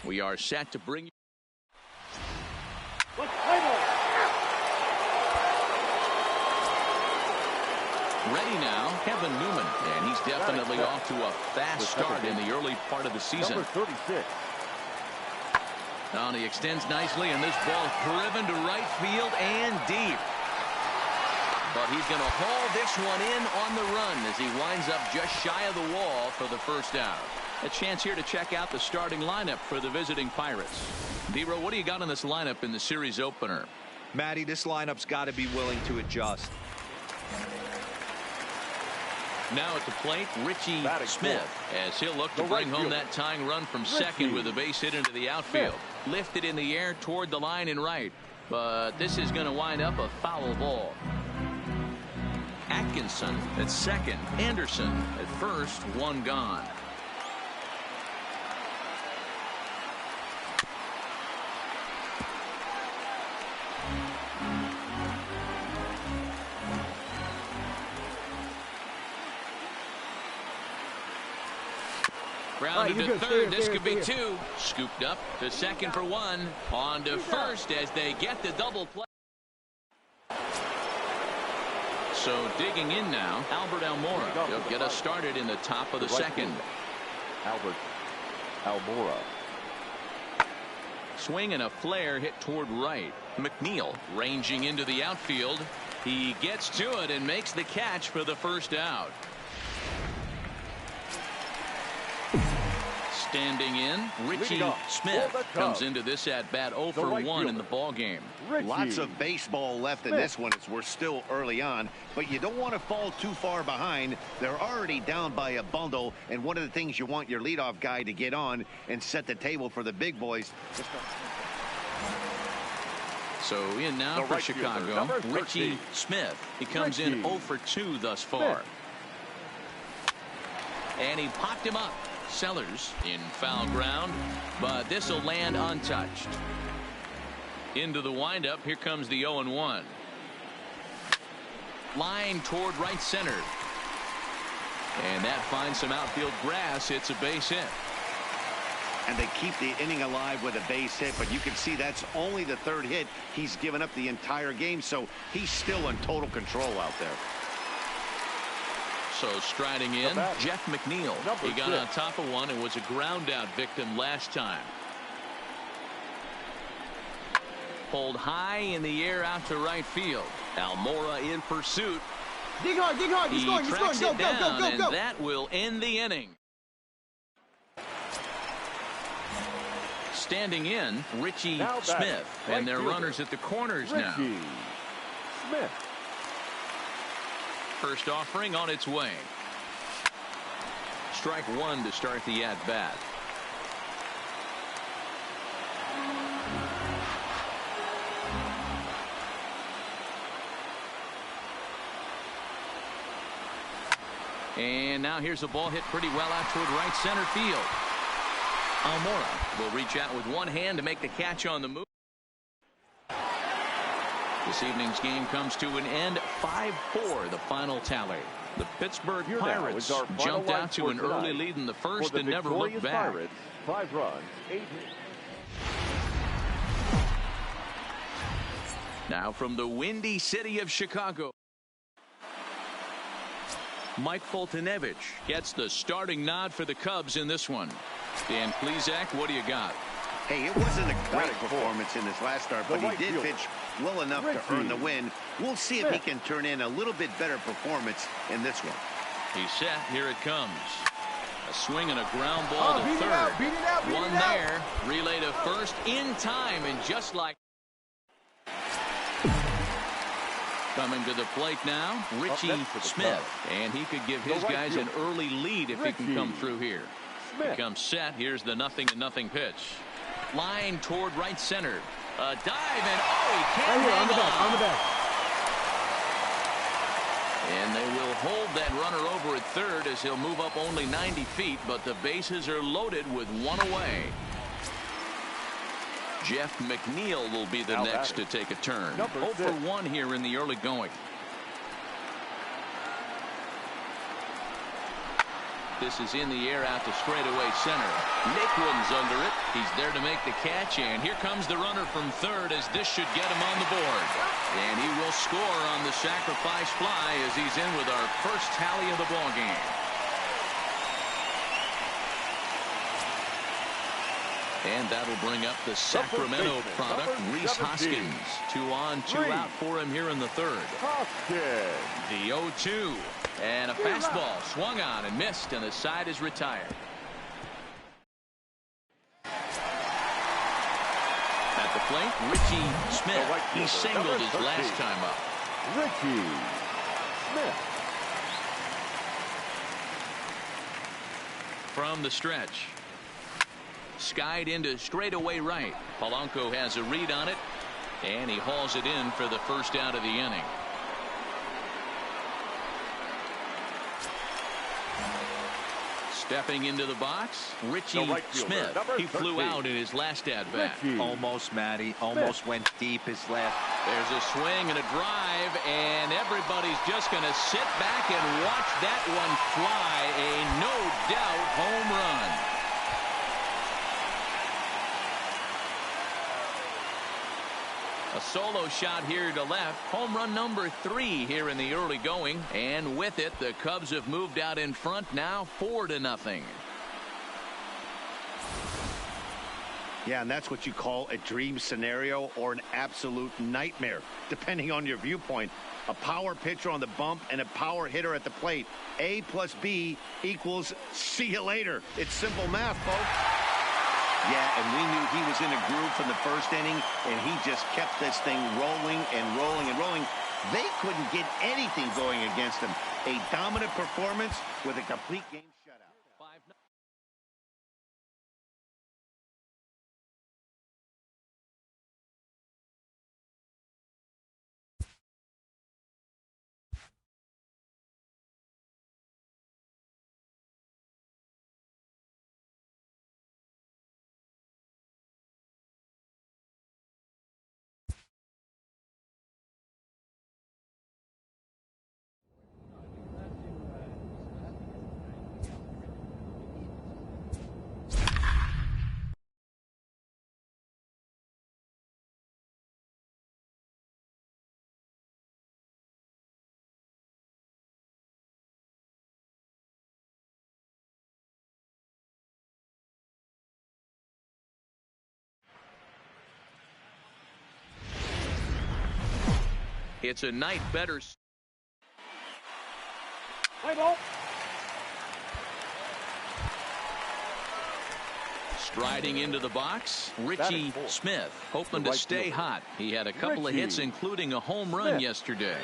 We are set to bring you. Ready now, Kevin Newman, and he's definitely off to a fast start in the early part of the season. Number 36. Now he extends nicely, and this ball driven to right field and deep. But he's going to haul this one in on the run as he winds up just shy of the wall for the first out. A chance here to check out the starting lineup for the visiting Pirates. D-Row, what do you got on this lineup in the series opener? Matty, this lineup's got to be willing to adjust. Now at the plate, Richie Smith, as he'll look to bring home that tying run from second with a base hit into the outfield. Lifted in the air toward the line and right, but this is going to wind up a foul ball. Atkinson at second, Anderson at first, one gone. Grounded to third. This could be two. Scooped up to second for one. On to first as they get the double play. So digging in now, Albert Almora. He'll get us started in the top of the second. Albert Almora. Swing and a flare hit toward right. McNeil ranging into the outfield. He gets to it and makes the catch for the first out. Standing in, Richie Smith comes into this at bat 0 for 1 in the ball game. Lots of baseball left in this one as we're still early on, but you don't want to fall too far behind. They're already down by a bundle, and one of the things you want your leadoff guy to get on and set the table for the big boys. So in now for Chicago, Richie Smith. He comes in 0 for 2 thus far. And he popped him up. Sellers in foul ground, but this will land untouched. Into the windup. Here comes the 0-1. Line toward right center. And that finds some outfield grass. It's a base hit. And they keep the inning alive with a base hit, but you can see that's only the third hit he's given up the entire game, so he's still in total control out there. So striding in, Jeff McNeil. He got on top of one and was a ground out victim last time. Pulled high in the air out to right field. Almora in pursuit. Dig hard, dig hard. He tracks it down, and that will end the inning. Standing in, Richie Smith. And their runners at the corners now. Smith. First offering on its way. Strike one to start the at-bat. And now here's a ball hit pretty well out toward right center field. Almora will reach out with one hand to make the catch on the move. This evening's game comes to an end. 5-4 the final tally. The Pittsburgh Pirates jumped out to an early lead in the first and never looked back. 5 runs, 8 hits. Now from the windy city of Chicago, Mike Foltynewicz gets the starting nod for the Cubs in this one. Dan Plesac, what do you got? Hey, it wasn't a great performance in his last start, but he did pitch well enough to earn the win. We'll see if he can turn in a little bit better performance in this one. He's set. Here it comes. A swing and a ground ball to third. One there. Relay to first in time, and just like coming to the plate now, Richie Smith, and he could give his guys an early lead if he can come through here. He comes set. Here's the 0-0 pitch. Line toward right center. A dive, and he can't hang on the back. And they will hold that runner over at third as he'll move up only 90 feet, but the bases are loaded with one away. Jeff McNeil will be the next to take a turn. 0 for 1 here in the early going. This is in the air out to straightaway center. Naquin's under it. He's there to make the catch, and here comes the runner from third as this should get him on the board. And he will score on the sacrifice fly as he's in with our first tally of the ball game. And that'll bring up the Sacramento product, Rhys Hoskins. 2 on, 2 out for him here in the third. The 0-2. And a fastball swung on and missed, and the side is retired. At the plate, Richie Smith. He singled his last time up. Richie Smith. From the stretch. Skied into straightaway right. Polanco has a read on it, and he hauls it in for the first out of the inning. Stepping into the box, Richie Smith. He flew out in his last at-bat. Almost, Matty. Almost went deep his left. There's a swing and a drive, and everybody's just going to sit back and watch that one fly. A no-doubt home run. A solo shot here to left. Home run number 3 here in the early going. And with it, the Cubs have moved out in front now 4-0. Yeah, and that's what you call a dream scenario or an absolute nightmare, depending on your viewpoint. A power pitcher on the bump and a power hitter at the plate. A plus B equals see you later. It's simple math, folks. Yeah, and we knew he was in a groove from the first inning, and he just kept this thing rolling and rolling and rolling. They couldn't get anything going against him. A dominant performance with a complete game shutout. 5-0. It's a night better. Striding into the box, Richie Smith, hoping to stay hot. He had a couple of hits, including a home run yesterday.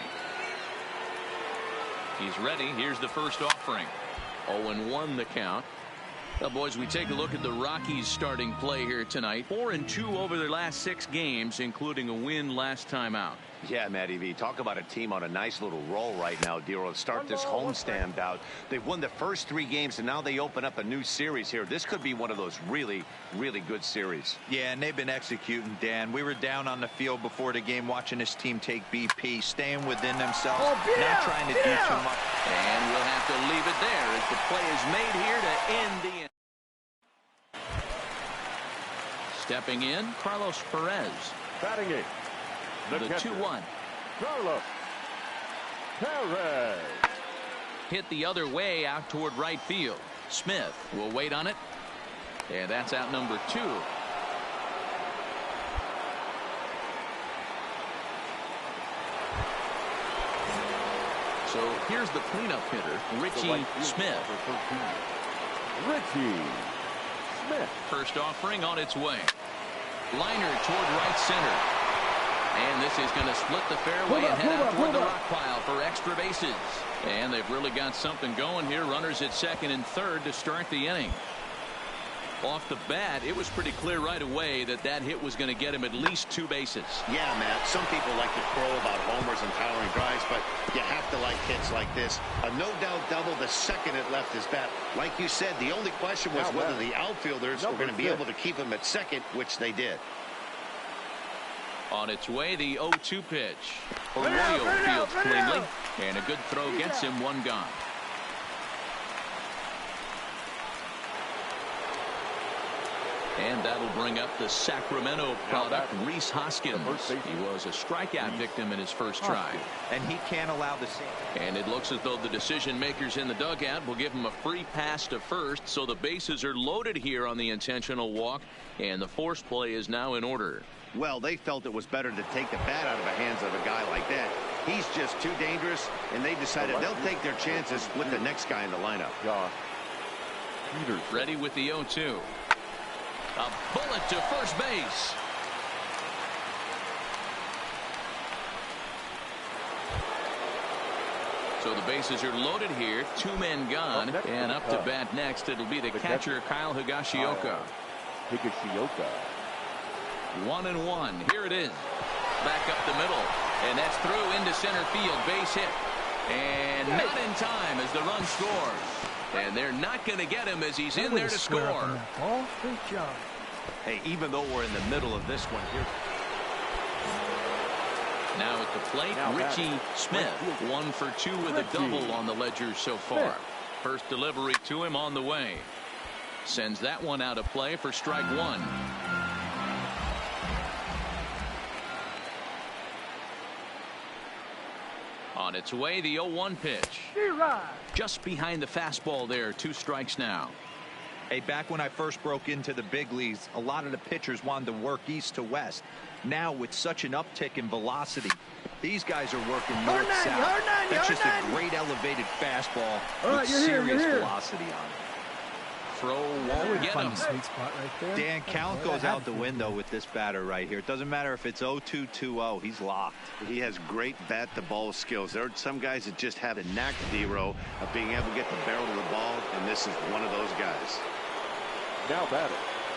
He's ready. Here's the first offering. 0-1 the count. Well, boys, we take a look at the Rockies' starting play here tonight. 4-2 over their last 6 games, including a win last time out. Yeah, Matty V, talk about a team on a nice little roll right now, Dero. Start this homestand out. They've won the first 3 games, and now they open up a new series here. This could be one of those really, really good series. Yeah, and they've been executing, Dan. We were down on the field before the game watching this team take BP, staying within themselves, not trying to do too much. And we'll have to leave it there as the play is made here to end the inning. Stepping in, Carlos Perez. Batting it. The 2-1. Carlos Perez. Hit the other way out toward right field. Smith will wait on it. And that's out number 2. So here's the cleanup hitter, Richie Smith. Richie Smith. First offering on its way. Liner toward right center. And this is going to split the fairway and head out toward the rock pile for extra bases. And they've really got something going here. Runners at second and third to start the inning. Off the bat, it was pretty clear right away that that hit was going to get him at least 2 bases. Yeah, Matt, some people like to crow about homers and towering drives, but you have to like hits like this. A no-doubt double the second it left his bat. Like you said, the only question was whether the outfielders were going to be able to keep him at second, which they did. On its way, the 0-2 pitch. Arroyo fields cleanly, and a good throw gets him 1 gone. And that'll bring up the Sacramento product, Rhys Hoskins. He was a strikeout victim in his first try. And he can't allow the same. And it looks as though the decision makers in the dugout will give him a free pass to first. So the bases are loaded here on the intentional walk. And the force play is now in order. Well, they felt it was better to take the bat out of the hands of a guy like that. He's just too dangerous, and they decided they'll take their chances with the next guy in the lineup. Ready with the 0-2. A bullet to first base. So the bases are loaded here. 2 men gone. And up to bat next, it'll be the catcher, Kyle Higashioka. 1-1. Here it is. Back up the middle. And that's through into center field. Base hit. And not in time as the run scores. And they're not going to get him as he's in there to score. Good job. Hey, even though we're in the middle of this one here. Now at the plate, Richie Smith. 1 for 2 with a double on the ledger so far. First delivery to him on the way. Sends that one out of play for strike 1. On its way, the 0-1 pitch. Just behind the fastball there. 2 strikes now. Hey, back when I first broke into the big leagues, a lot of the pitchers wanted to work east to west. Now, with such an uptick in velocity, these guys are working north-south. That's just a great elevated fastball with serious velocity on it. Throw won't get him. Sweet spot right there. Dan, count goes out the window with this batter right here. It doesn't matter if it's 0-2, 2-0. He's locked. He has great bat-to-ball skills. There are some guys that just have a knack, Dero, of being able to get the barrel of the ball, and this is one of those guys. Now batter.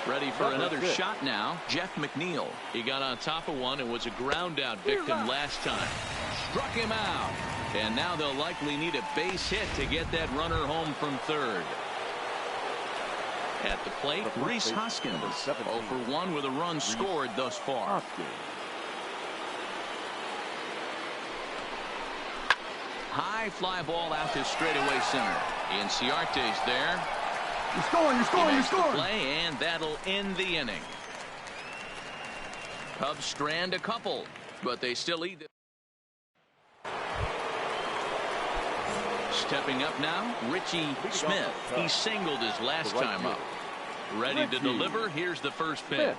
Ready for another shot now. Jeff McNeil. He got on top of one and was a ground out victim last time. Struck him out. And now they'll likely need a base hit to get that runner home from third. At the plate, Rhys Hoskins. 0 for 1 with a run scored thus far. High fly ball out to straightaway center. Inciarte's there. You're scoring. Play, and that'll end the inning. Cubs strand a couple, but they still lead. Stepping up now, Richie Smith. He singled his last time up. Ready to deliver. Here's the first pitch.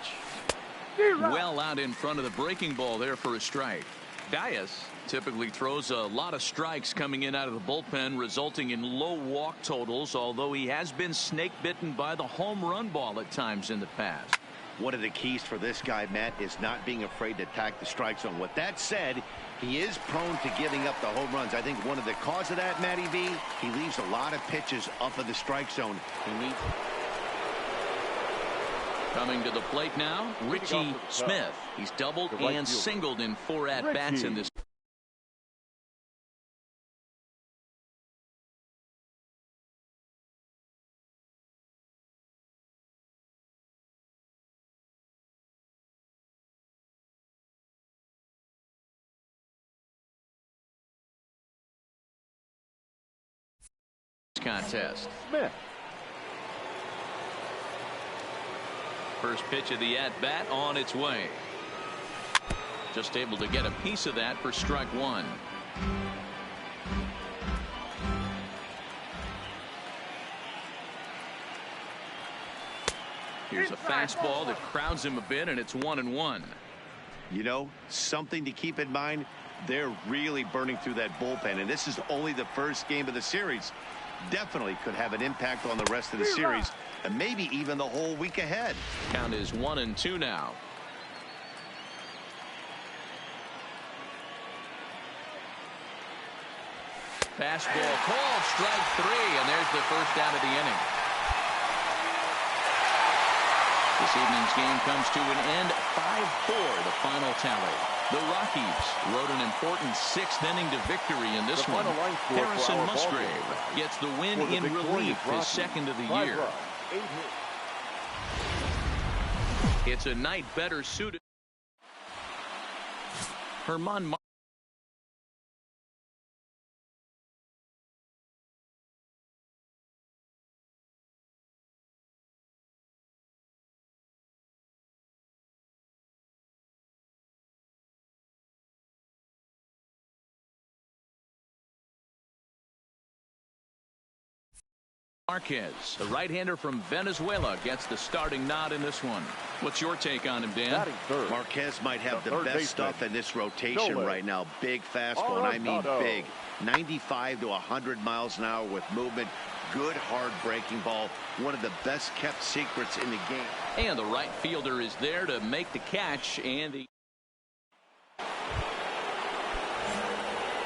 Well out in front of the breaking ball there for a strike. Dias typically throws a lot of strikes coming in out of the bullpen, resulting in low walk totals, although he has been snake bitten by the home run ball at times in the past. One of the keys for this guy, Matt, is not being afraid to attack the strike zone. With that said, he is prone to giving up the home runs. I think one of the cause of that, Matty V, he leaves a lot of pitches up of the strike zone. He needs. Coming to the plate now, Richie Smith. He's doubled and singled in 4 at-bats in this. Contest. Smith. First pitch of the at-bat on its way. Just able to get a piece of that for strike 1. Here's a fastball that crowds him a bit, and it's 1-1. You know, something to keep in mind, they're really burning through that bullpen, and this is only the first game of the series. Definitely could have an impact on the rest of the series, and maybe even the whole week ahead. Count is 1-2 now. Fastball called, strike 3, and there's the first out of the inning. This evening's game comes to an end, 5-4, the final tally. The Rockies rode an important 6th inning to victory in this one. Harrison Musgrave gets the win in relief, his second of the year. It's a night better suited. Herman Marquez, the right-hander from Venezuela, gets the starting nod in this one. What's your take on him, Dan? Marquez might have the best stuff in this rotation right now. Big fastball, and I mean big. 95 to 100 miles an hour with movement. Good hard breaking ball. One of the best kept secrets in the game. And the right fielder is there to make the catch, and the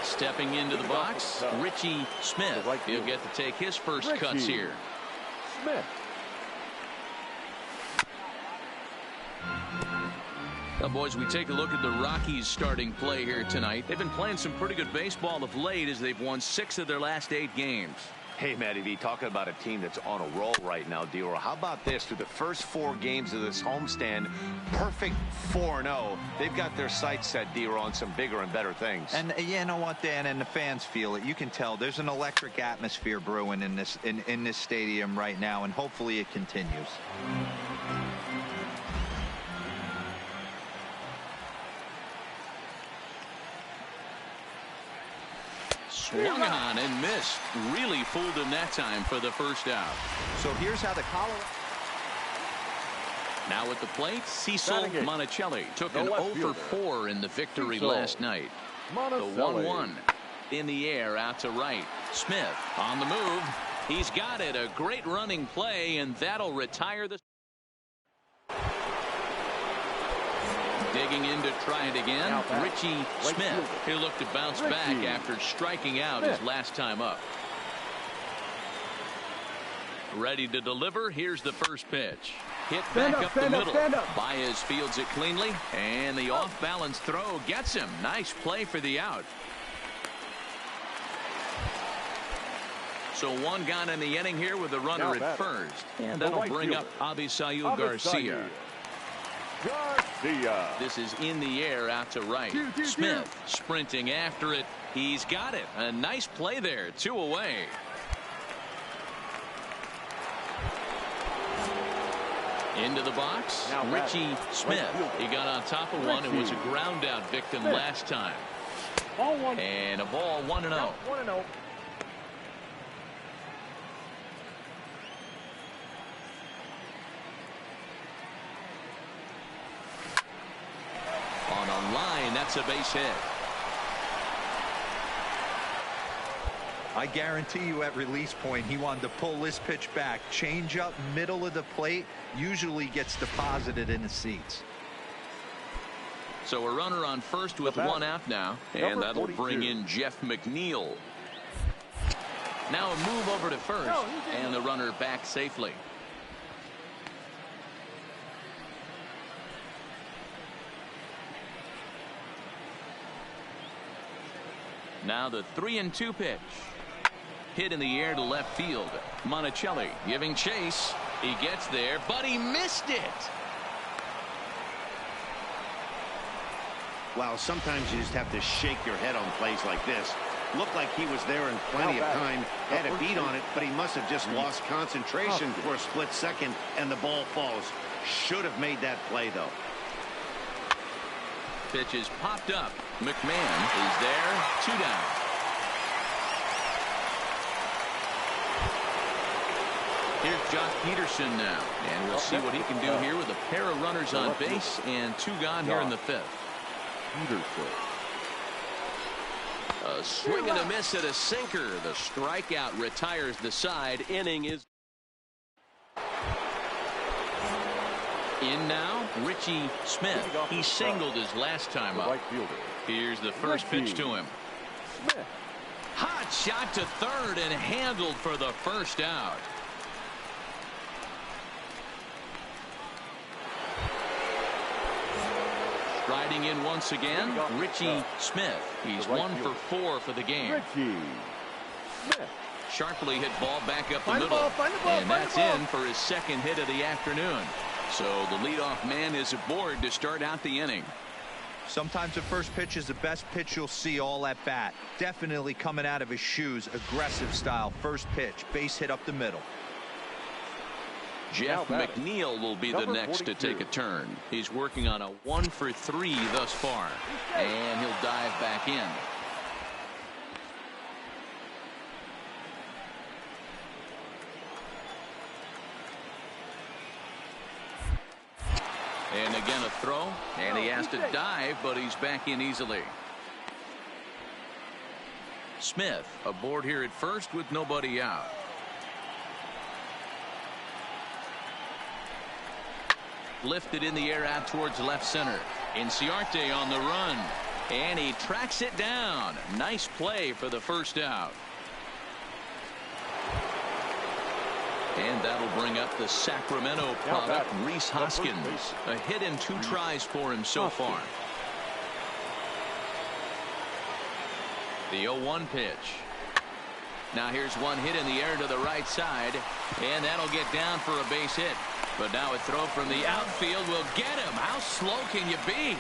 stepping into the box, Richie Smith. He'll get to take his first cuts here. Smith. Now, boys, we take a look at the Rockies' starting play here tonight. They've been playing some pretty good baseball of late as they've won 6 of their last 8 games. Hey, Matty V, talking about a team that's on a roll right now, D-Roll. How about this? Through the first 4 games of this homestand, perfect 4-0. They've got their sights set, D-Roll, on some bigger and better things. And you know what, Dan, and the fans feel it. You can tell there's an electric atmosphere brewing in this stadium right now, and hopefully it continues. Swung on and missed. Really fooled him that time for the first out. So here's how the Colorado. Now at the plate, Cecil Monticelli took an 0 for 4 in the victory last night. The 1-1 in the air out to right. Smith on the move. He's got it. A great running play, and that'll retire the. Digging in to try it again, Richie Smith. He'll look to bounce back after striking out his last time up. Ready to deliver. Here's the first pitch. Hit back up the middle. Baez fields it cleanly, and the off-balance throw gets him. Nice play for the out. So 1 gone in the inning here with the runner at first. And that'll bring up Avisail Garcia. This is in the air out to right. Smith sprinting after it. He's got it. A nice play there. 2 away. Into the box, Richie Smith. He got on top of one and was a ground out victim last time. And a ball 1-0. On a line, that's a base hit. I guarantee you at release point he wanted to pull this pitch back. Change up middle of the plate usually gets deposited in the seats. So a runner on first with 1 out now, and that'll bring in Jeff McNeil. Now a move over to first, and the runner back safely. Now the 3-2 pitch. Hit in the air to left field. Monticelli giving chase. He gets there, but he missed it. Wow, sometimes you just have to shake your head on plays like this. Looked like he was there in plenty of time. Had a beat on it, but he must have just lost concentration for a split second, and the ball falls. Should have made that play, though. Pitch is popped up. McMahon is there. 2 down. Here's Josh Peterson now, and we'll see what he can do here with a pair of runners on base and 2 gone here in the 5th. A swing and a miss at a sinker. The strikeout retires the side. Inning is in now. Richie Smith. He singled his last time up. Here's the first pitch to him. Hot shot to third and handled for the first out. Riding in once again, Richie Smith. He's 1 for 4 for the game. Sharply hit ball back up the middle. And that's in for his 2nd hit of the afternoon. So the leadoff man is aboard to start out the inning. Sometimes the first pitch is the best pitch you'll see all at bat. Definitely coming out of his shoes. Aggressive style. First pitch. Base hit up the middle. Jeff McNeil will be the next to take a turn. He's working on a 1 for 3 thus far. And he'll dive back in. again a throw, and he has to dive, but he's back in easily. Smith aboard here at first with nobody out. Lifted in the air out towards left center. Inciarte on the run, and he tracks it down. Nice play for the first out. And that'll bring up the Sacramento product, Rhys Hoskins. A hit and 2 tries for him so far. The 0-1 pitch. Now here's one hit in the air to the right side, and that'll get down for a base hit. But now a throw from the outfield will get him. How slow can you be?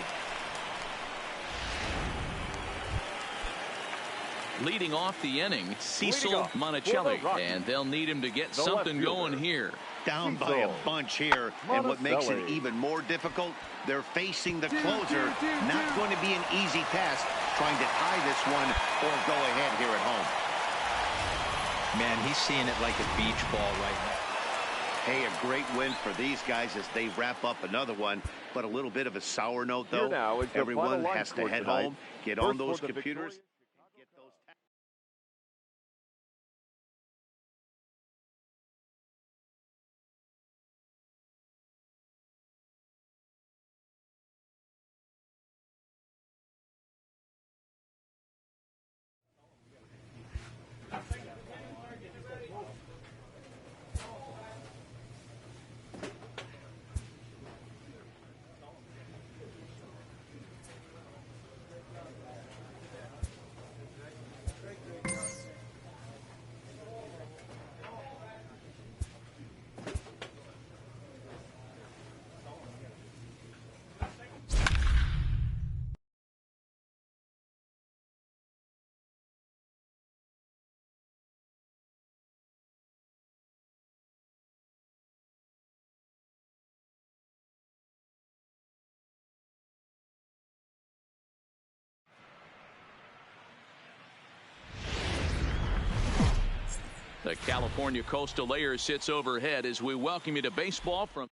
Leading off the inning, Cecil Monticelli, and they'll need him to get something going here. Down by a bunch here, and what makes it even more difficult, they're facing the closer. Not going to be an easy task trying to tie this one or go ahead here at home. Man, he's seeing it like a beach ball right now. Hey, a great win for these guys as they wrap up another one, but a little bit of a sour note, though. Everyone has to head home, get on those computers. The California Coastal Layer sits overhead as we welcome you to baseball from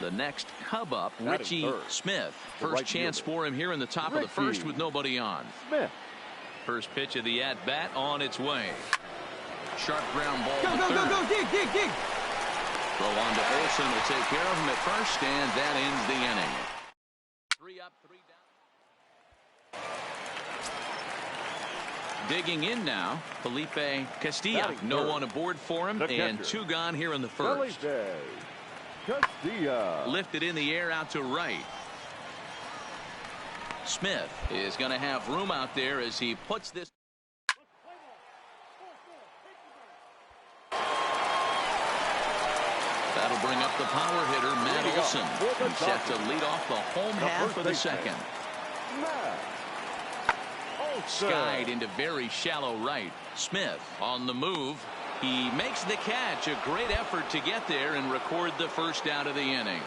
the next Cub up, Richie Smith. First chance for him here in the top of the first with nobody on. First pitch of the at-bat on its way. Sharp ground ball to third. Go, dig. Throw on to Olsen will take care of him at first, and that ends the inning. 3 up, 3 down. Digging in now, Felipe Castilla. No one aboard for him, and 2 gone here in the first. Lifted in the air out to right. Smith is going to have room out there as he puts this. That'll bring up the power hitter, Matt Olson. He's set to lead off the home half of the second. Skied into very shallow right. Smith on the move. He makes the catch. A great effort to get there and record the first out of the inning.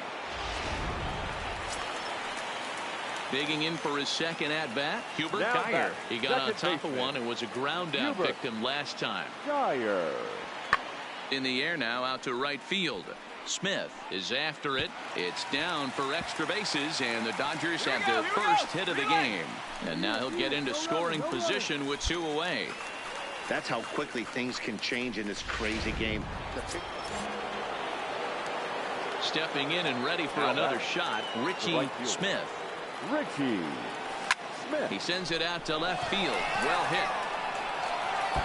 Digging in for his second at bat, Hubert Geyer. He got on top of one and was a ground out victim last time. Geyer. In the air now out to right field. Smith is after it. It's down for extra bases, and the Dodgers have the first hit of the game. And now he'll get into scoring position with 2 away. That's how quickly things can change in this crazy game. Stepping in and ready for another shot, Richie Smith. He sends it out to left field. Well hit.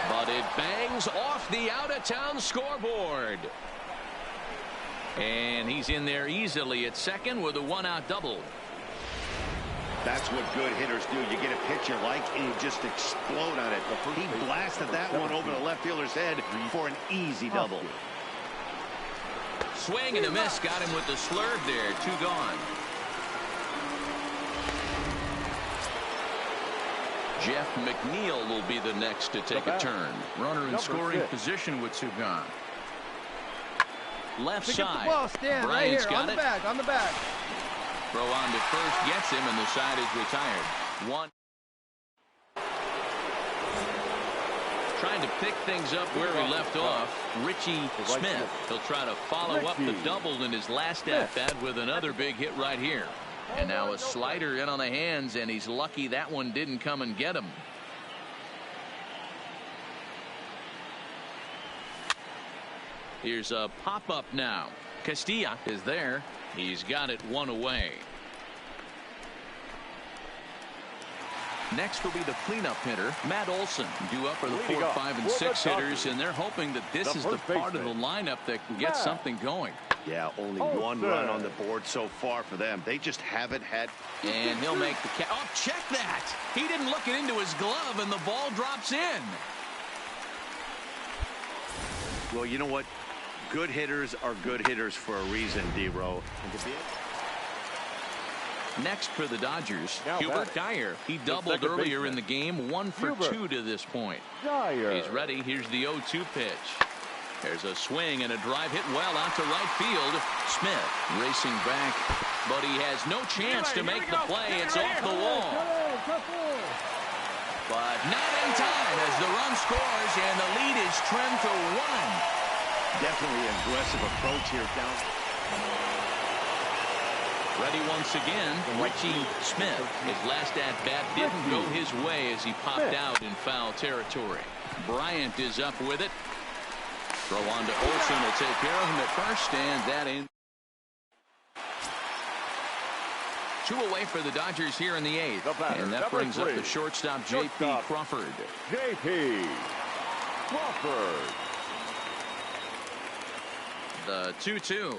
But it bangs off the out-of-town scoreboard. And he's in there easily at second with a 1-out double. That's what good hitters do. You get a pitcher like, and you just explode on it. He blasted that one over the left fielder's head for an easy double. Swing and a miss. Got him with the slurve there. 2 gone. Jeff McNeil will be the next to take a turn. Runner in scoring position with 2 gone. Left side. Bryant's got it. On the back. Throw on to first gets him, and the side is retired. 1. Trying to pick things up where we left off. Richie Smith. He'll try to follow up the double in his last at-bat with another big hit right here. And now a slider in on the hands, and he's lucky that one didn't come and get him. Here's a pop-up now. Castilla is there. He's got it one away. Next will be the cleanup hitter, Matt Olson, due up for the 4, 5, and 6 hitters, and they're hoping that this is the part of the lineup that can get something going. Yeah, only one run on the board so far for them. They just haven't had. And he'll make the catch. Oh, check that! He didn't look it into his glove, and the ball drops in. Well, you know what? Good hitters are good hitters for a reason, D-Row. Next for the Dodgers, Hubert Dyer. He doubled earlier in the game, 1 for 2 to this point. He's ready. Here's the 0-2 pitch. There's a swing and a drive hit well out to right field. Smith racing back, but he has no chance to make the play. It's off the wall. But not in time as the run scores and the lead is trimmed to 1. Definitely an aggressive approach here down. Ready once again, Richie Smith. His last at-bat didn't go his way as he popped out in foul territory. Bryant is up with it. Throw on to Olson will take care of him at first, and that in. 2 away for the Dodgers here in the 8th. And that brings up the shortstop, J.P. Crawford. J.P. Crawford. The 2-2.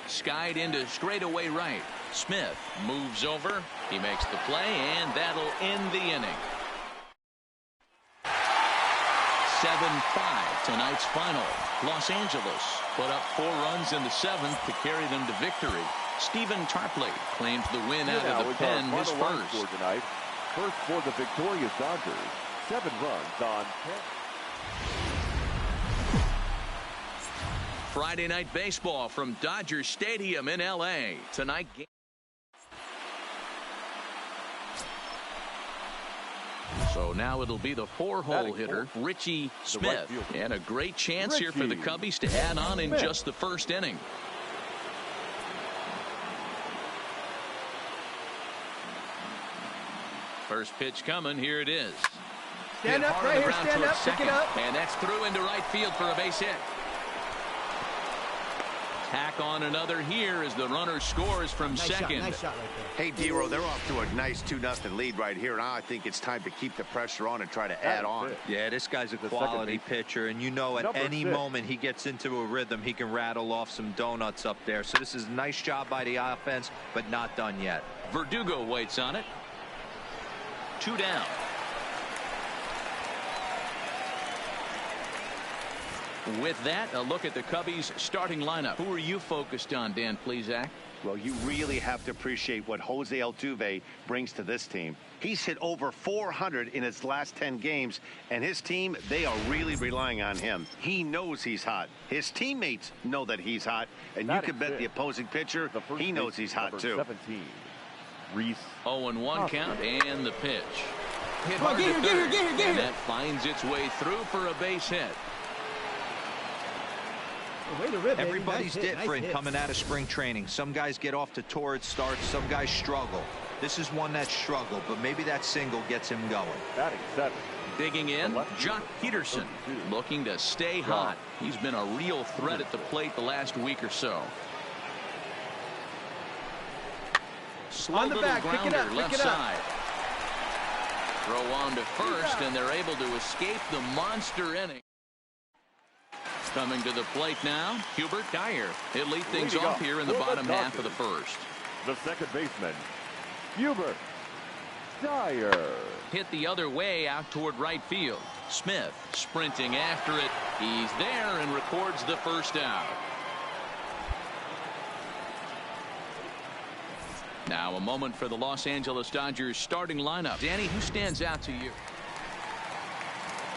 Skied into straightaway right. Smith moves over. He makes the play, and that'll end the inning. 7-5 tonight's final. Los Angeles put up 4 runs in the 7th to carry them to victory. Stephen Tarpley claims the win out of the pen, his first. For tonight. First for the victorious Dodgers. 7 runs on 10. Friday night baseball from Dodger Stadium in L.A. Tonight. So now it'll be the 4-hole hitter, Richie Smith. And a great chance here for the Cubbies to add on in just the first inning. First pitch coming. Here it is. Stand up right here. Stand up. Pick it up. And that's through into right field for a base hit. Tack on another here as the runner scores from second. Nice shot right there. Hey, D-Row, they're off to a nice 2-0 lead right here. Now I think it's time to keep the pressure on and try to add on. Yeah, this guy's a quality pitcher, and you know at any moment he gets into a rhythm, he can rattle off some donuts up there. So this is a nice job by the offense, but not done yet. Verdugo waits on it. 2 down. With that, a look at the Cubbies starting lineup. Who are you focused on, Dan Plesac? Well, you really have to appreciate what Jose Altuve brings to this team. He's hit over 400 in his last 10 games, and his team, they are really relying on him. He knows he's hot. His teammates know that he's hot, and you can bet the opposing pitcher, he knows he's hot too. 17. Reese. 0-1 count, and the pitch. Hit hard to third, and that finds its way through for a base hit. Everybody's different coming out of spring training. Some guys get off to torrid starts. Some guys struggle. This is one that struggled, but maybe that single gets him going. Batting 7. Digging in, Jock Peterson looking to stay hot. He's been a real threat at the plate the last week or so. Slow on the back, pick it up, left side. Throw on to first, and they're able to escape the monster inning. Coming to the plate now, Hubert Dyer. He'll lead things off here in the bottom half of the first. The second baseman, Hubert Dyer. Hit the other way out toward right field. Smith sprinting after it. He's there and records the first out. Now a moment for the Los Angeles Dodgers starting lineup. Danny, who stands out to you?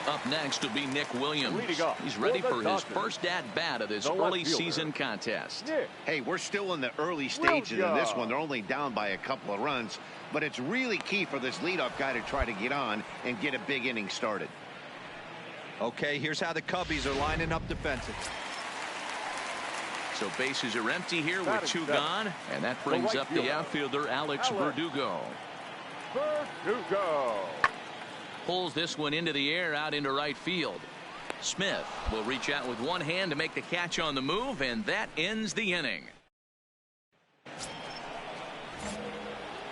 Up next will be Nick Williams. He's ready for his first at-bat of this early season contest. Hey, we're still in the early stages of this one. They're only down by a couple of runs, but it's really key for this leadoff guy to try to get on and get a big inning started. Okay, here's how the Cubbies are lining up defensively. So bases are empty here with 2 gone, and that brings up the outfielder Alex Verdugo. Pulls this one into the air out into right field. Smith will reach out with one hand to make the catch on the move, and that ends the inning.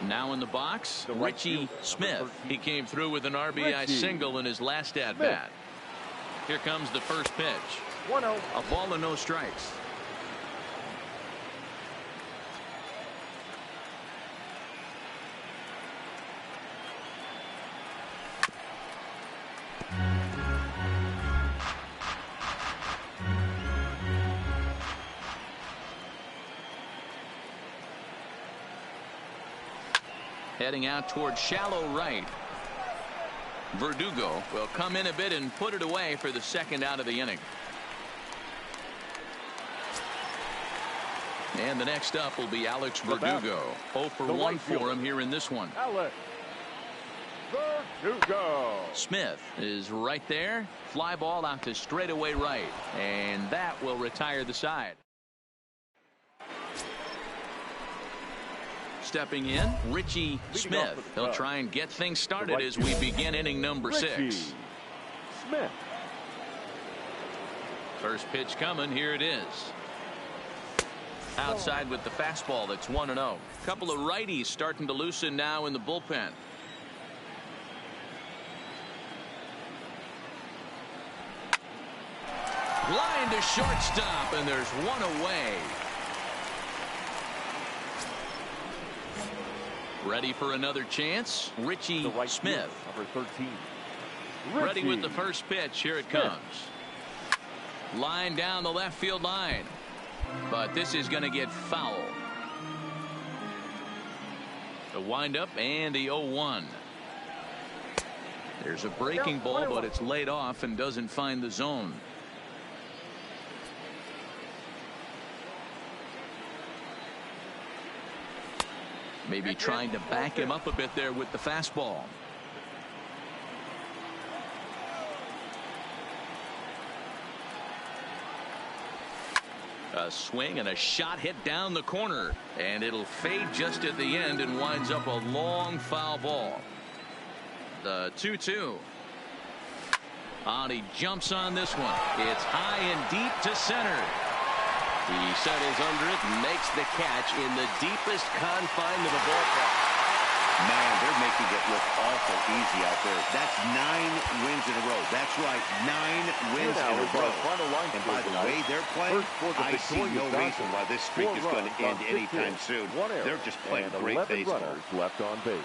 Now in the box, Richie Smith. He came through with an RBI single in his last at-bat. Here comes the first pitch. 1-0. A ball and no strikes. Heading out towards shallow right. Verdugo will come in a bit and put it away for the second out of the inning. And the next up will be Alex Verdugo. 0 for 1 for him here in this one. Alex Verdugo. Smith is right there. Fly ball out to straightaway right. And that will retire the side. Stepping in, Richie Smith. He'll try and get things started as we begin inning number 6. Smith. First pitch coming. Here it is. Outside with the fastball. That's 1-0. Couple of righties starting to loosen now in the bullpen. Line to shortstop, and there's one away. Ready for another chance. Richie Smith. Number 13. Ready with the first pitch. Here it comes. Line down the left field line. But this is going to get foul. The windup and the 0-1. There's a breaking ball, but it's laid off and doesn't find the zone. Maybe trying to back him up a bit there with the fastball. A swing and a shot hit down the corner, and it'll fade just at the end and winds up a long foul ball. The 2-2. He jumps on this one. It's high and deep to center. He settles under it and makes the catch in the deepest confine of the ballpark. Man, they're making it look awful easy out there. That's 9 wins in a row. That's right, 9 wins in a row. And by the way they're playing, I see no reason why this streak is going to end anytime soon. They're just playing great baseball. Left on base.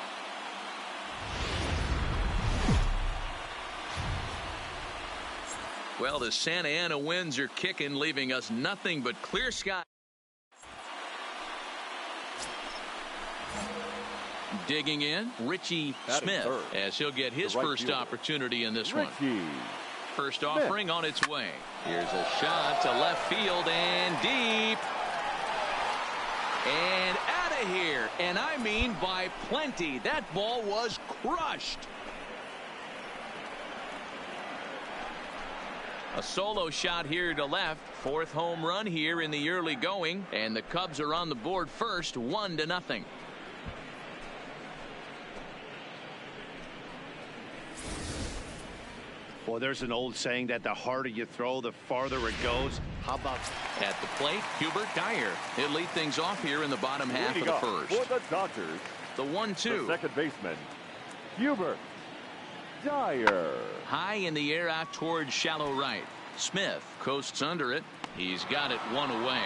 Well, the Santa Ana winds are kicking, leaving us nothing but clear sky. Digging in, Richie Smith, as he'll get his first opportunity in this one. First offering on its way. Here's a shot to left field and deep. And out of here. And I mean by plenty. That ball was crushed. A solo shot here to left. 4th home run here in the early going. And the Cubs are on the board first, 1-0. Well, there's an old saying that the harder you throw, the farther it goes. How about at the plate, Hubert Dyer. He'll lead things off here in the bottom half of the first. For the Dodgers, the 1-2. The second baseman, Hubert Dyer. High in the air out towards shallow right. Smith coasts under it. He's got it one away.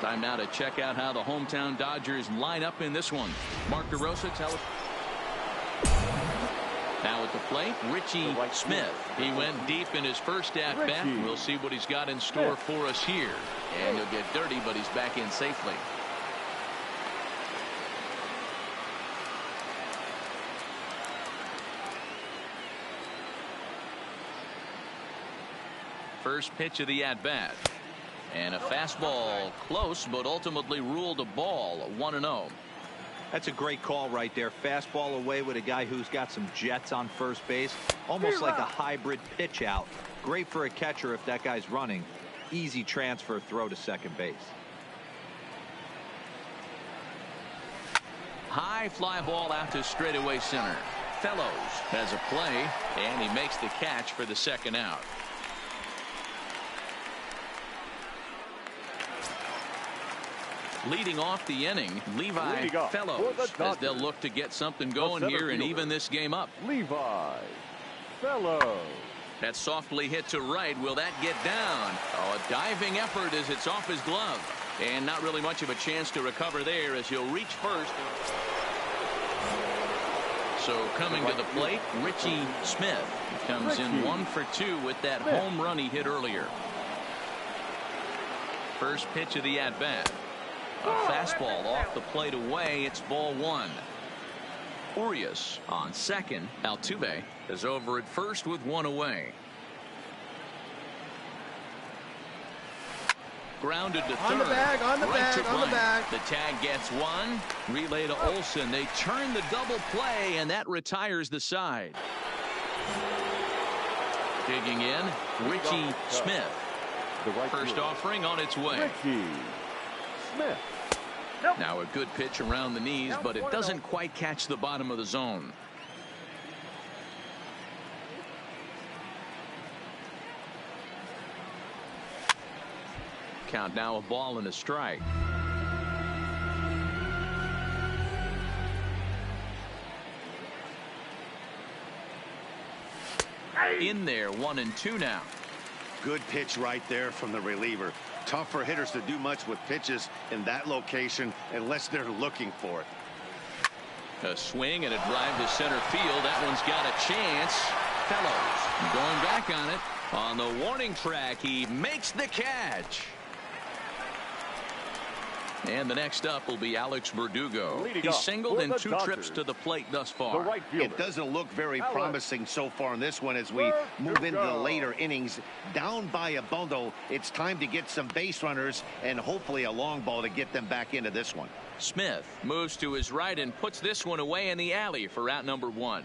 Time now to check out how the hometown Dodgers line up in this one. Mark DeRosa, tell us. Now at the plate, Richie Smith. He went deep in his first at-bat. We'll see what he's got in store for us here. And he'll get dirty, but he's back in safely. First pitch of the at-bat. And a fastball close, but ultimately ruled a ball. 1-0. That's a great call right there. Fastball away with a guy who's got some jets on first base. Almost like a hybrid pitch out. Great for a catcher if that guy's running. Easy transfer throw to second base. High fly ball out to straightaway center. Fellows has a play, and he makes the catch for the second out. Leading off the inning, Levi Fellows, as they'll look to get something going here and even this game up. Levi Fellows. That's softly hit to right. Will that get down? Oh, a diving effort as it's off his glove. And not really much of a chance to recover there as he'll reach first. So coming to the plate, Richie Smith. He comes in 1 for 2 with that home run he hit earlier. First pitch of the at-bat. A fastball off the plate away. It's ball 1. Urias on second. Altuve is over at first with 1 away. Grounded to third. On the bag, on the bag. The tag gets 1. Relay to Olsen. They turn the double play, and that retires the side. Digging in, Richie Smith. First offering on its way. Richie Smith. Now a good pitch around the knees, but it doesn't quite catch the bottom of the zone. Count now, a ball and a strike. In there, 1 and 2 now. Good pitch right there from the reliever. Tough for hitters to do much with pitches in that location unless they're looking for it. A swing and a drive to center field. That one's got a chance. Fellows going back on it. On the warning track, he makes the catch. And the next up will be Alex Verdugo. He's singled in 2 trips to the plate thus far. It doesn't look very promising so far in this one as we move into the later innings. Down by a bundle, it's time to get some base runners and hopefully a long ball to get them back into this one. Smith moves to his right and puts this one away in the alley for out number 1.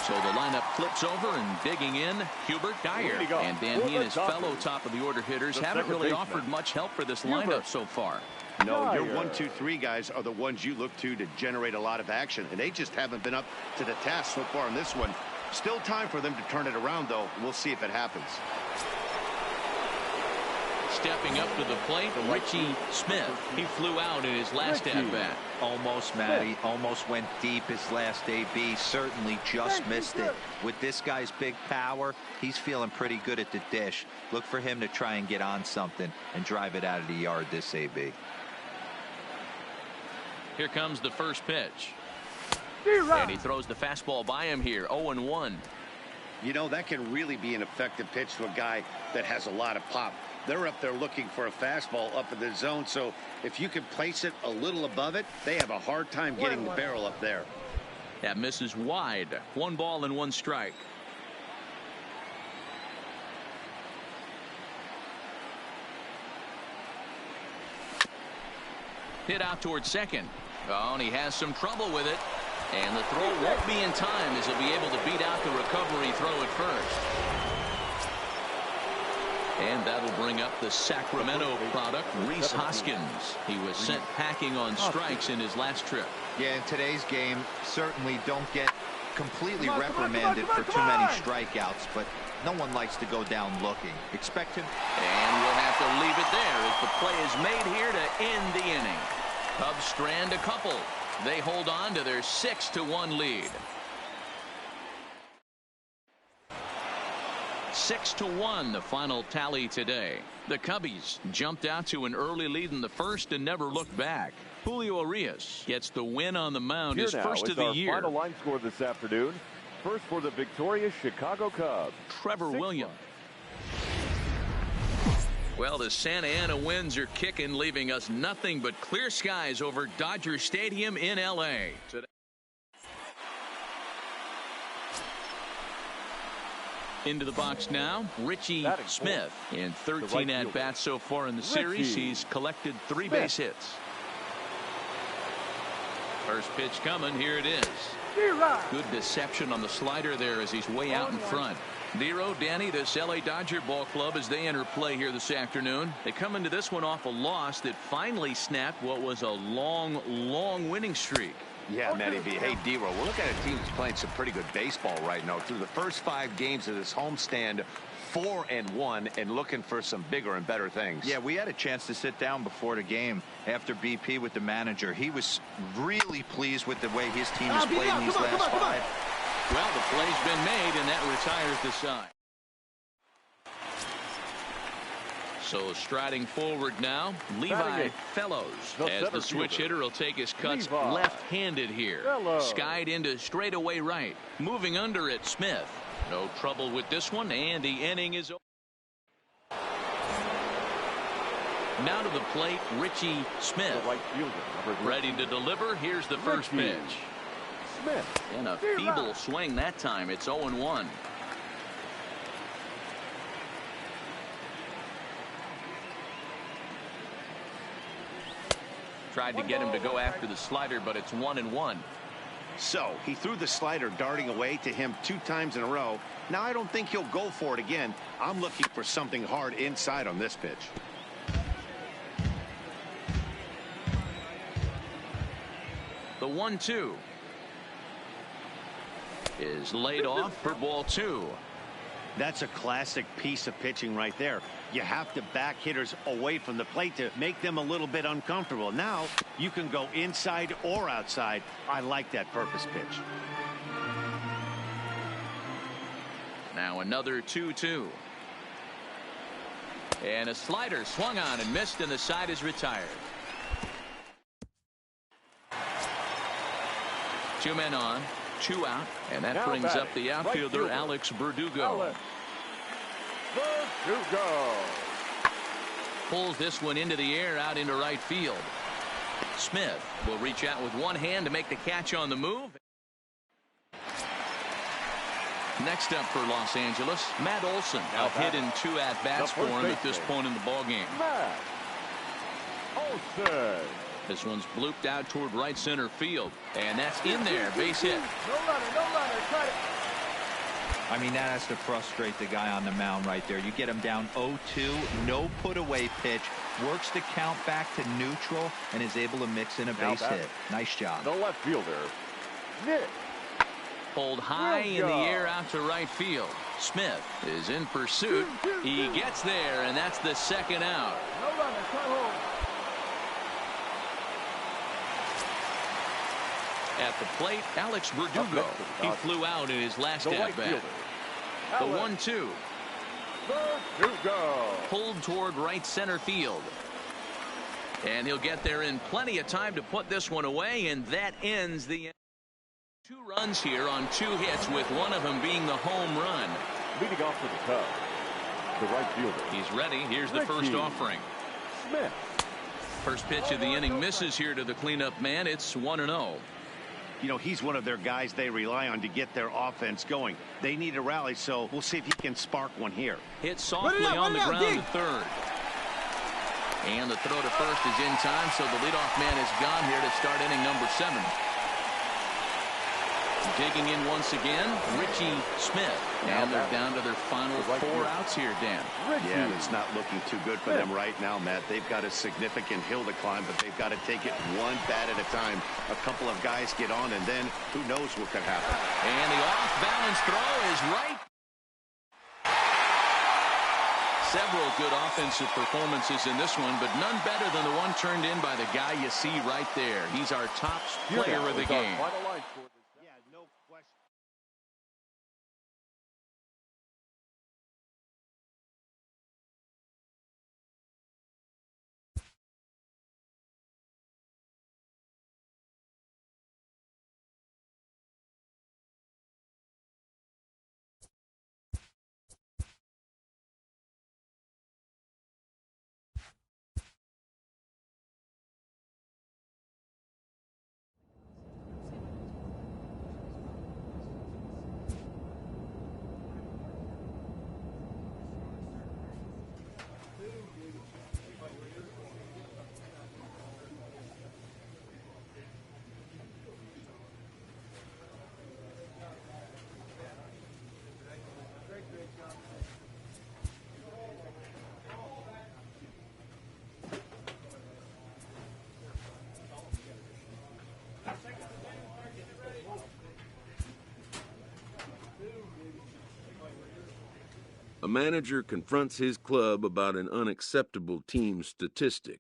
So the lineup flips over and digging in, Hubert Dyer. And then he and his fellow top of the order hitters haven't really offered much help for this lineup so far. No, your 1, 2, 3 guys are the ones you look to generate a lot of action, and they just haven't been up to the task so far in this one. Still time for them to turn it around, though. We'll see if it happens. Stepping up to the plate, Richie Smith. He flew out in his last at-bat. Almost, Matty. Almost went deep his last AB. Certainly just missed it. With this guy's big power, he's feeling pretty good at the dish. Look for him to try and get on something and drive it out of the yard this AB. Here comes the first pitch. And he throws the fastball by him here. 0-1. You know, that can really be an effective pitch to a guy that has a lot of pop. They're up there looking for a fastball up in the zone, so if you can place it a little above it, they have a hard time getting the barrel up there. That misses wide. 1 ball and 1 strike. Hit out towards second. Oh, and he has some trouble with it. And the throw won't be in time as he'll be able to beat out the recovery throw at first. And that'll bring up the Sacramento product, Rhys Hoskins. He was sent packing on strikes in his last trip. Yeah, in today's game, certainly don't get completely reprimanded for too many strikeouts, but no one likes to go down looking. Expect him. And we'll have to leave it there as the play is made here to end the inning. Cubs strand a couple. They hold on to their 6-1 lead. 6-1 the final tally today. The Cubbies jumped out to an early lead in the first and never looked back. Julio Urias gets the win on the mound, his first of the year. Final line score this afternoon. First for the victorious Chicago Cubs, Trevor Williams. Well, the Santa Ana winds are kicking, leaving us nothing but clear skies over Dodger Stadium in L.A. Today. Into the box now, Richie Smith. In 13 at-bats so far in the series, he's collected 3 base hits. First pitch coming. Here it is. Good deception on the slider there as he's way out in front. Nero, Danny, this LA Dodger ball club as they enter play here this afternoon. They come into this one off a loss that finally snapped what was a long winning streak. Yeah, Matty B. Hey, D-Row, we're looking at a team that's playing some pretty good baseball right now. Through the first 5 games of this homestand, 4-1, and looking for some bigger and better things. Yeah, we had a chance to sit down before the game after BP with the manager. He was really pleased with the way his team has played in these last 5. Well, the play's been made, and that retires the side. So striding forward now, Levi Fellows. As the switch hitter will take his cuts left-handed here. Skied into straightaway right. Moving under it, Smith. No trouble with this one, and the inning is over. Now to the plate, Richie Smith. Ready to deliver. Here's the first pitch. Smith. And a feeble swing that time. It's 0-1. Tried to get him to go after the slider, but it's 1-1. So he threw the slider darting away to him 2 times in a row. Now I don't think he'll go for it again. I'm looking for something hard inside on this pitch. The 1-2 is laid off for ball 2. That's a classic piece of pitching right there. You have to back hitters away from the plate to make them a little bit uncomfortable. Now you can go inside or outside. I like that purpose pitch. Now another 2-2. And a slider swung on and missed, and the side is retired. 2 men on, 2 out, and that brings up the outfielder, Alex Verdugo. Pulls this one into the air out into right field. Smith will reach out with one hand to make the catch on the move. Next up for Los Angeles, Matt Olson. Out hit in 2 at-bats for him at this point in the ballgame. Matt Olson. This one's blooped out toward right center field, and that's in there. Base hit. No runner, cut it. I mean, that has to frustrate the guy on the mound right there. You get him down 0-2, no put-away pitch, works the count back to neutral, and is able to mix in a base hit. Nice job. The left fielder, Nick. Pulled high in the air out to right field. Smith is in pursuit. He gets there, and that's the second out. No runner, cut home. At the plate, Alex Verdugo. He flew out in his last at-bat. The 1-2. Verdugo. Pulled toward right center field. And he'll get there in plenty of time to put this one away, and that ends the inning. 2 runs here on 2 hits, with one of them being the home run. Leading off for the Cubs, the right fielder. He's ready. Here's the first offering. Smith. First pitch of the inning misses here to the cleanup man. It's 1-0. You know, he's one of their guys they rely on to get their offense going. They need a rally, so we'll see if he can spark one here. Hit softly on the ground to third. And the throw to first is in time, so the leadoff man is gone here to start inning number 7. Digging in once again, Richie Smith. And they're down to their final 4 outs here, Dan. Yeah, it's not looking too good for them right now, Matt. They've got a significant hill to climb, but they've got to take it one bat at a time. A couple of guys get on, and then who knows what could happen. And the off-balance throw is right. Several good offensive performances in this one, but none better than the one turned in by the guy you see right there. He's our top player of the game. Yeah, no question. A manager confronts his club about an unacceptable team statistic.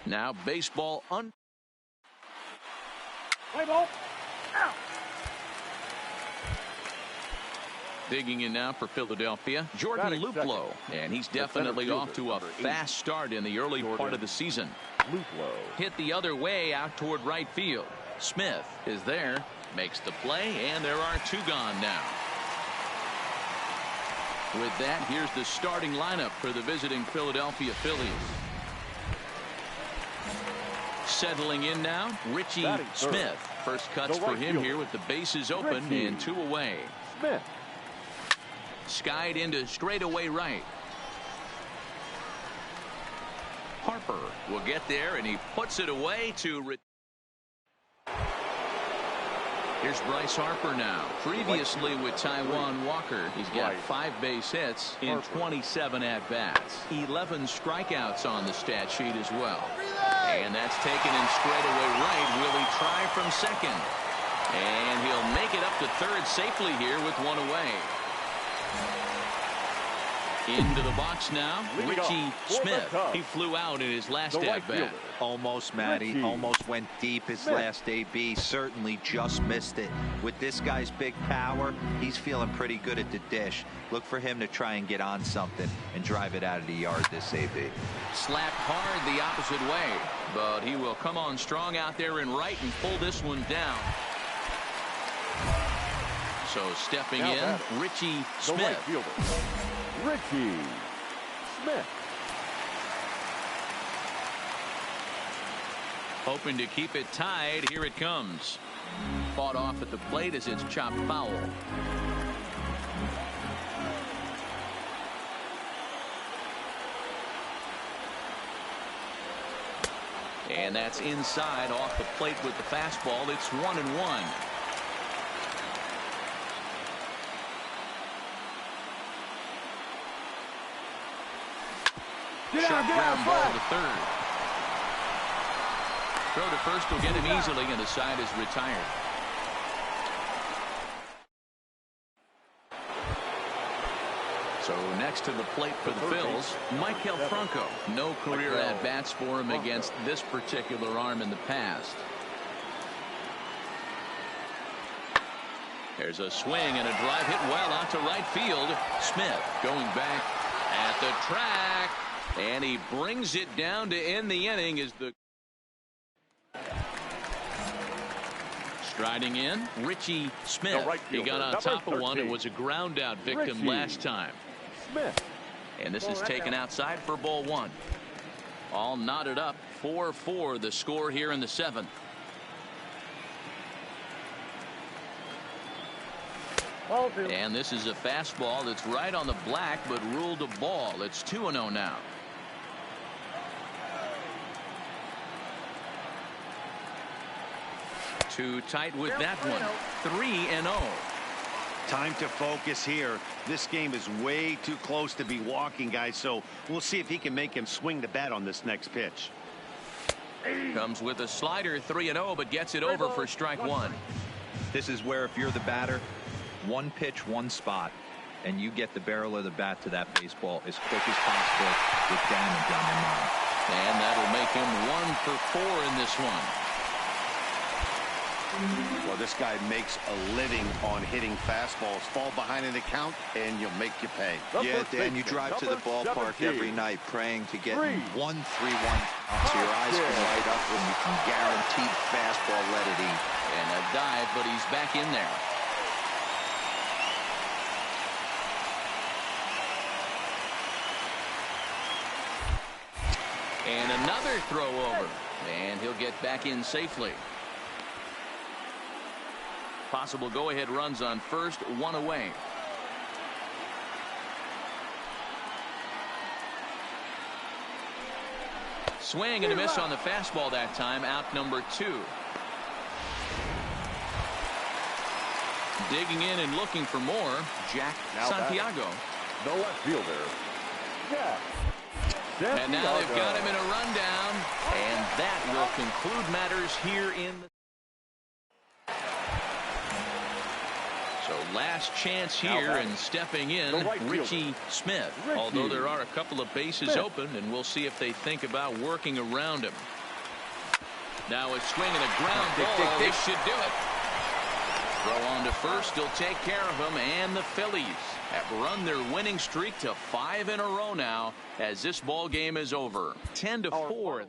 Now baseball on. Play ball. Out. Digging in now for Philadelphia, Jordan Luplow, and he's definitely off to a fast start in the early part of the season. Luplow. Hit the other way out toward right field. Smith is there, makes the play, and there are two gone now. With that, here's the starting lineup for the visiting Philadelphia Phillies. Settling in now, Richie Smith. First cuts for him here with the bases open and two away. Smith. Skied into straightaway right. Harper will get there, and he puts it away to. Here's Bryce Harper now. Previously with Taijuan Walker, he's got 5 base hits in 27 at-bats. 11 strikeouts on the stat sheet as well. And that's taken in straightaway right. Will he try from second? And he'll make it up to third safely here with one away. Into the box now, Richie Smith. He flew out in his last at-bat. Almost, Matty. Almost went deep his last AB. Certainly just missed it. With this guy's big power, he's feeling pretty good at the dish. Look for him to try and get on something and drive it out of the yard this AB. Slapped hard the opposite way, but he will come on strong out there in right and pull this one down. So stepping in, Richie Smith. Richie Smith. Hoping to keep it tied. Here it comes. Fought off at the plate as it's chopped foul. And that's inside off the plate with the fastball. It's 1-1. Shot ground ball to third. Throw to first will get him easily, and the side is retired. So next to the plate for the Phils, Maikel Franco. No career at-bats for him against this particular arm in the past. There's a swing and a drive hit well out to right field. Smith going back at the track. And he brings it down to end the inning as the striding in, Richie Smith. He got on top of one and was a ground out victim last time. Smith. And this is taken outside for ball one. All knotted up, 4-4 the score here in the 7th. And this is a fastball that's right on the black but ruled a ball. It's 2-0 now. Too tight with that one. 3-0. Time to focus here. This game is way too close to be walking, guys, so we'll see if he can make him swing the bat on this next pitch. Comes with a slider, 3-0, but gets it over for strike one. This is where if you're the batter, one pitch, one spot, and you get the barrel of the bat to that baseball as quick as possible with damage on your mind. And that'll make him 1 for 4 in this one. Well, this guy makes a living on hitting fastballs. Fall behind in the count, and you'll make you pay. Yeah, Dan, you drive to the ballpark every night praying to get 1-3-1 so your eyes can light up when you can guaranteed fastball let it eat. And a dive, but he's back in there. And another throw over. And he'll get back in safely. Possible go-ahead runs on first, 1 away. Swing and a miss on the fastball that time. Out number 2. Digging in and looking for more, Jack Santiago. The left fielder, Jack Santiago. And now they've got him in a rundown, and that will conclude matters here in the... So last chance here, and stepping in, Richie Smith. Although there are a couple of bases open, and we'll see if they think about working around him. Now a swing and a ground ball. This should do it. Throw on to first. He'll take care of him, and the Phillies have run their winning streak to 5 in a row now as this ball game is over. 10-4.